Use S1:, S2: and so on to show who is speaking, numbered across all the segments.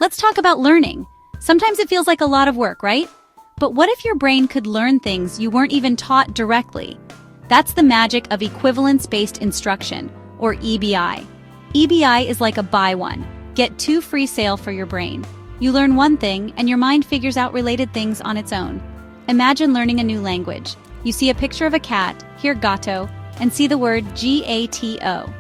S1: Let's talk about learning. Sometimes it feels like a lot of work, right? But what if your brain could learn things you weren't even taught directly? That's the magic of equivalence-based instruction, or EBI. EBI is like a buy one, get two free sale for your brain. You learn one thing, and your mind figures out related things on its own. Imagine learning a new language. You see a picture of a cat, hear gato, and see the word G-A-T-O.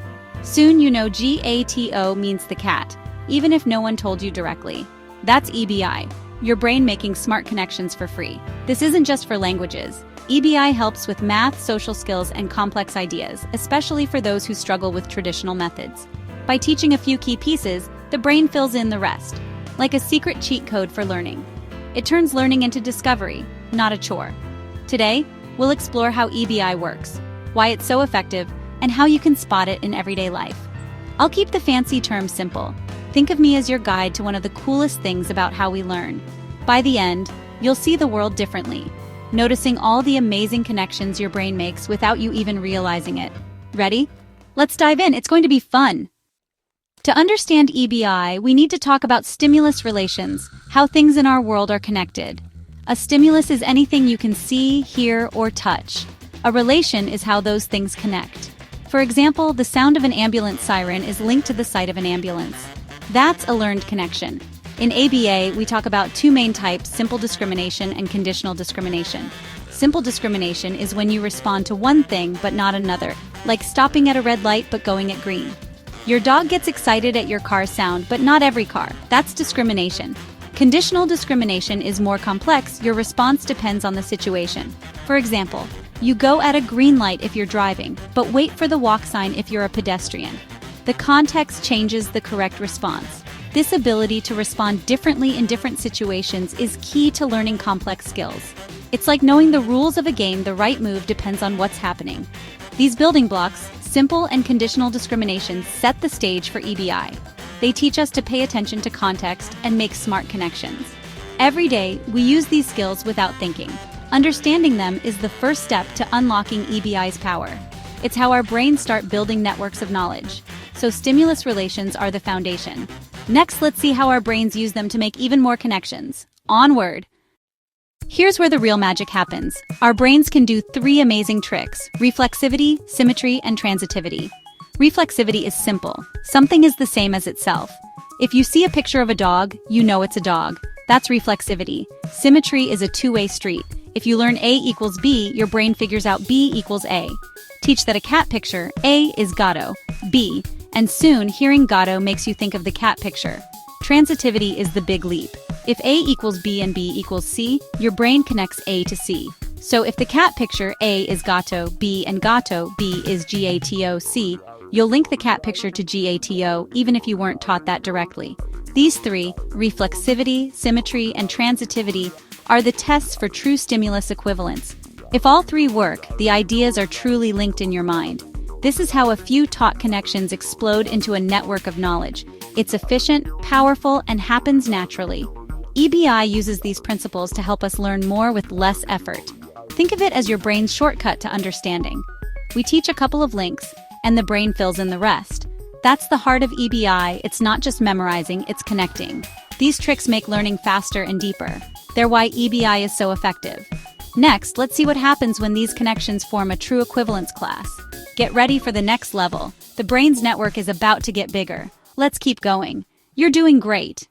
S1: Soon you know G-A-T-O means the cat, even if no one told you directly. That's EBI, your brain making smart connections for free. This isn't just for languages. EBI helps with math, social skills, and complex ideas, especially for those who struggle with traditional methods. By teaching a few key pieces, the brain fills in the rest, like a secret cheat code for learning. It turns learning into discovery, not a chore. Today, we'll explore how EBI works, why it's so effective, and how you can spot it in everyday life. I'll keep the fancy terms simple. Think of me as your guide to one of the coolest things about how we learn. By the end, you'll see the world differently, noticing all the amazing connections your brain makes without you even realizing it. Ready? Let's dive in. It's going to be fun. To understand EBI, we need to talk about stimulus relations, how things in our world are connected. A stimulus is anything you can see, hear, or touch. A relation is how those things connect. For example, the sound of an ambulance siren is linked to the sight of an ambulance. That's a learned connection. In ABA, we talk about two main types, simple discrimination and conditional discrimination. Simple discrimination is when you respond to one thing but not another, like stopping at a red light but going at green. Your dog gets excited at your car's sound, but not every car. That's discrimination. Conditional discrimination is more complex. Your response depends on the situation. For example, you go at a green light if you're driving, but wait for the walk sign if you're a pedestrian. The context changes the correct response. This ability to respond differently in different situations is key to learning complex skills. It's like knowing the rules of a game. The right move depends on what's happening. These building blocks, simple and conditional discriminations, set the stage for EBI. They teach us to pay attention to context and make smart connections. Every day, we use these skills without thinking. Understanding them is the first step to unlocking EBI's power. It's how our brains start building networks of knowledge. So stimulus relations are the foundation. Next, let's see how our brains use them to make even more connections. Onward! Here's where the real magic happens. Our brains can do three amazing tricks: reflexivity, symmetry, and transitivity. Reflexivity is simple. Something is the same as itself. If you see a picture of a dog, you know it's a dog. That's reflexivity. Symmetry is a two-way street. If you learn A equals B, your brain figures out B equals A. Teach that a cat picture, A is gato, B, and soon hearing gato makes you think of the cat picture. Transitivity is the big leap. If A equals B and B equals C, your brain connects A to C. So if the cat picture A is gato, B, and gato, B is gato, C, you'll link the cat picture to gato even if you weren't taught that directly. These three, reflexivity, symmetry, and transitivity, are the tests for true stimulus equivalence. If all three work, the ideas are truly linked in your mind. This is how a few taught connections explode into a network of knowledge. It's efficient, powerful, and happens naturally. EBI uses these principles to help us learn more with less effort. Think of it as your brain's shortcut to understanding. We teach a couple of links, and the brain fills in the rest. That's the heart of EBI. It's not just memorizing, it's connecting. These tricks make learning faster and deeper. They're why EBI is so effective. Next, let's see what happens when these connections form a true equivalence class. Get ready for the next level. The brain's network is about to get bigger. Let's keep going. You're doing great.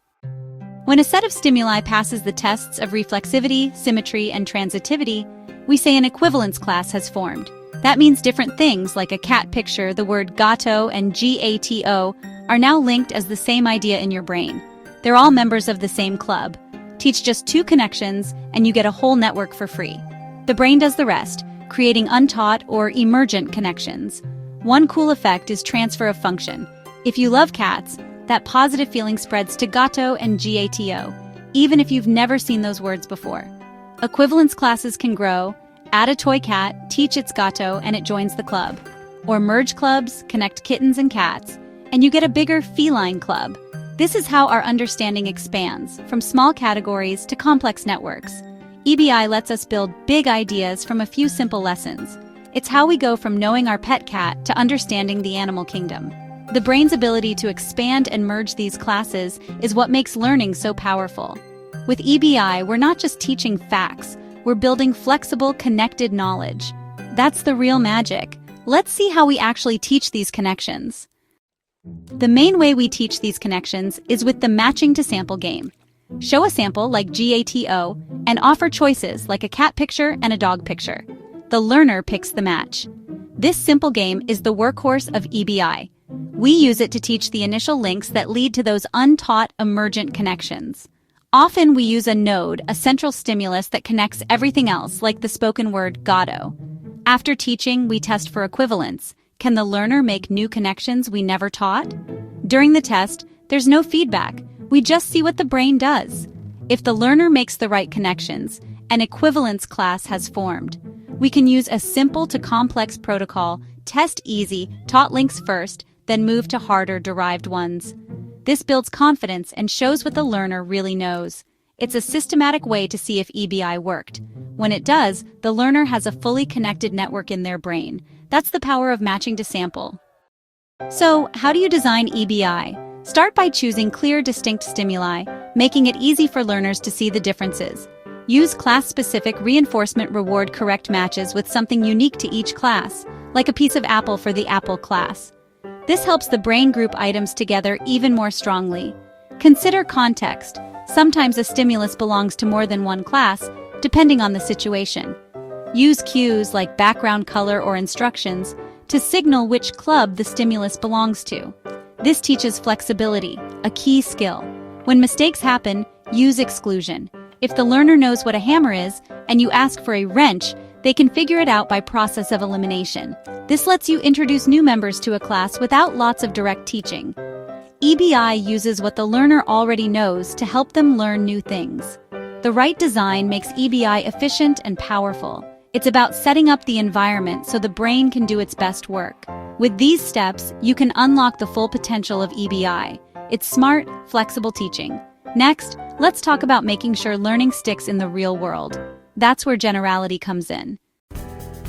S1: When a set of stimuli passes the tests of reflexivity, symmetry, and transitivity, we say an equivalence class has formed. That means different things like a cat picture, the word gato, and gato are now linked as the same idea in your brain. They're all members of the same club. Teach just two connections, and you get a whole network for free. The brain does the rest, creating untaught or emergent connections. One cool effect is transfer of function. If you love cats, that positive feeling spreads to gato and gato, even if you've never seen those words before. Equivalence classes can grow. Add a toy cat, teach its gato, and it joins the club. Or merge clubs, connect kittens and cats, and you get a bigger feline club. This is how our understanding expands, from small categories to complex networks. EBI lets us build big ideas from a few simple lessons. It's how we go from knowing our pet cat to understanding the animal kingdom. The brain's ability to expand and merge these classes is what makes learning so powerful. With EBI, we're not just teaching facts, we're building flexible, connected knowledge. That's the real magic. Let's see how we actually teach these connections. The main way we teach these connections is with the matching to sample game. Show a sample like GATO and offer choices like a cat picture and a dog picture. The learner picks the match. This simple game is the workhorse of EBI. We use it to teach the initial links that lead to those untaught emergent connections. Often we use a node, a central stimulus that connects everything else, like the spoken word "gato." After teaching, we test for equivalence. Can the learner make new connections we never taught? During the test, there's no feedback. We just see what the brain does. If the learner makes the right connections, an equivalence class has formed. We can use a simple to complex protocol, test easy, taught links first, then move to harder derived ones. This builds confidence and shows what the learner really knows. It's a systematic way to see if EBI worked. When it does, the learner has a fully connected network in their brain. That's the power of matching to sample. So, how do you design EBI? Start by choosing clear, distinct stimuli, making it easy for learners to see the differences. Use class-specific reinforcement reward correct matches with something unique to each class, like a piece of apple for the apple class. This helps the brain group items together even more strongly. Consider context. Sometimes a stimulus belongs to more than one class, depending on the situation. Use cues like background color or instructions to signal which club the stimulus belongs to. This teaches flexibility, a key skill. When mistakes happen, use exclusion. If the learner knows what a hammer is, and you ask for a wrench, they can figure it out by process of elimination. This lets you introduce new members to a class without lots of direct teaching. EBI uses what the learner already knows to help them learn new things. The right design makes EBI efficient and powerful. It's about setting up the environment so the brain can do its best work. With these steps, you can unlock the full potential of EBI. It's smart, flexible teaching. Next, let's talk about making sure learning sticks in the real world. That's where generality comes in.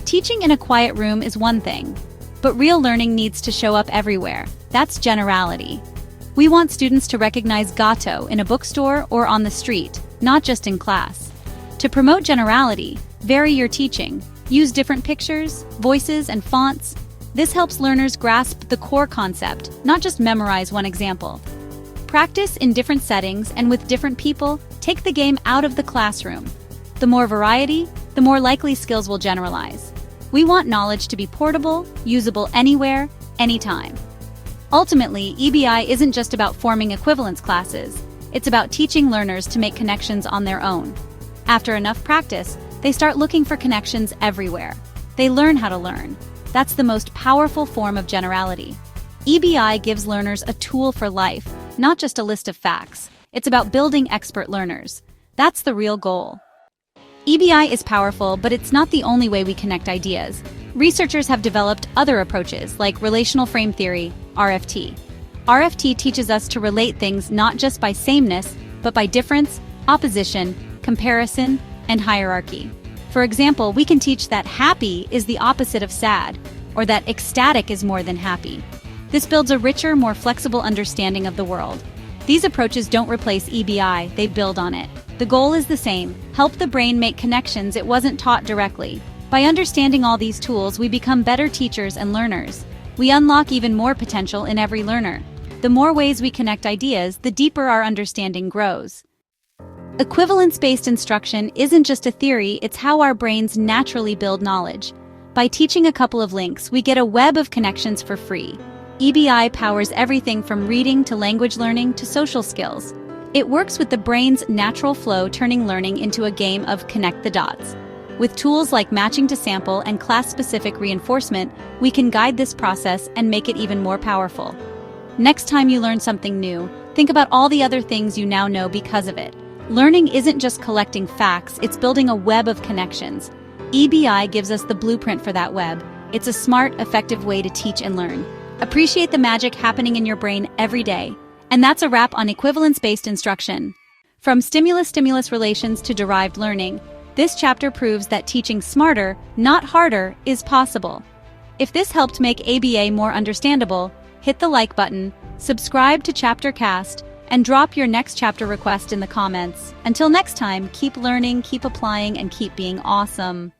S1: Teaching in a quiet room is one thing, but real learning needs to show up everywhere. That's generality. We want students to recognize gato in a bookstore or on the street, not just in class. To promote generality, vary your teaching. Use different pictures, voices, and fonts. This helps learners grasp the core concept, not just memorize one example. Practice in different settings and with different people. Take the game out of the classroom. The more variety, the more likely skills will generalize. We want knowledge to be portable, usable anywhere, anytime. Ultimately, EBI isn't just about forming equivalence classes. It's about teaching learners to make connections on their own. After enough practice, they start looking for connections everywhere. They learn how to learn. That's the most powerful form of generality. EBI gives learners a tool for life, not just a list of facts. It's about building expert learners. That's the real goal. EBI is powerful, but it's not the only way we connect ideas. Researchers have developed other approaches, like relational frame theory, RFT. RFT teaches us to relate things not just by sameness, but by difference, opposition, comparison, and hierarchy. For example, we can teach that happy is the opposite of sad, or that ecstatic is more than happy. This builds a richer, more flexible understanding of the world. These approaches don't replace EBI, they build on it. The goal is the same: help the brain make connections it wasn't taught directly. By understanding all these tools, we become better teachers and learners. We unlock even more potential in every learner. The more ways we connect ideas, the deeper our understanding grows. Equivalence-based instruction isn't just a theory, it's how our brains naturally build knowledge. By teaching a couple of links, we get a web of connections for free. EBI powers everything from reading to language learning to social skills. It works with the brain's natural flow, turning learning into a game of connect the dots. With tools like matching to sample and class-specific reinforcement, we can guide this process and make it even more powerful. Next time you learn something new, think about all the other things you now know because of it. Learning isn't just collecting facts, it's building a web of connections. EBI gives us the blueprint for that web. It's a smart, effective way to teach and learn. Appreciate the magic happening in your brain every day. And that's a wrap on equivalence-based instruction. From stimulus-stimulus relations to derived learning, this chapter proves that teaching smarter, not harder, is possible. If this helped make ABA more understandable, hit the like button, subscribe to ChapterCast, and drop your next chapter request in the comments. Until next time, keep learning, keep applying, and keep being awesome.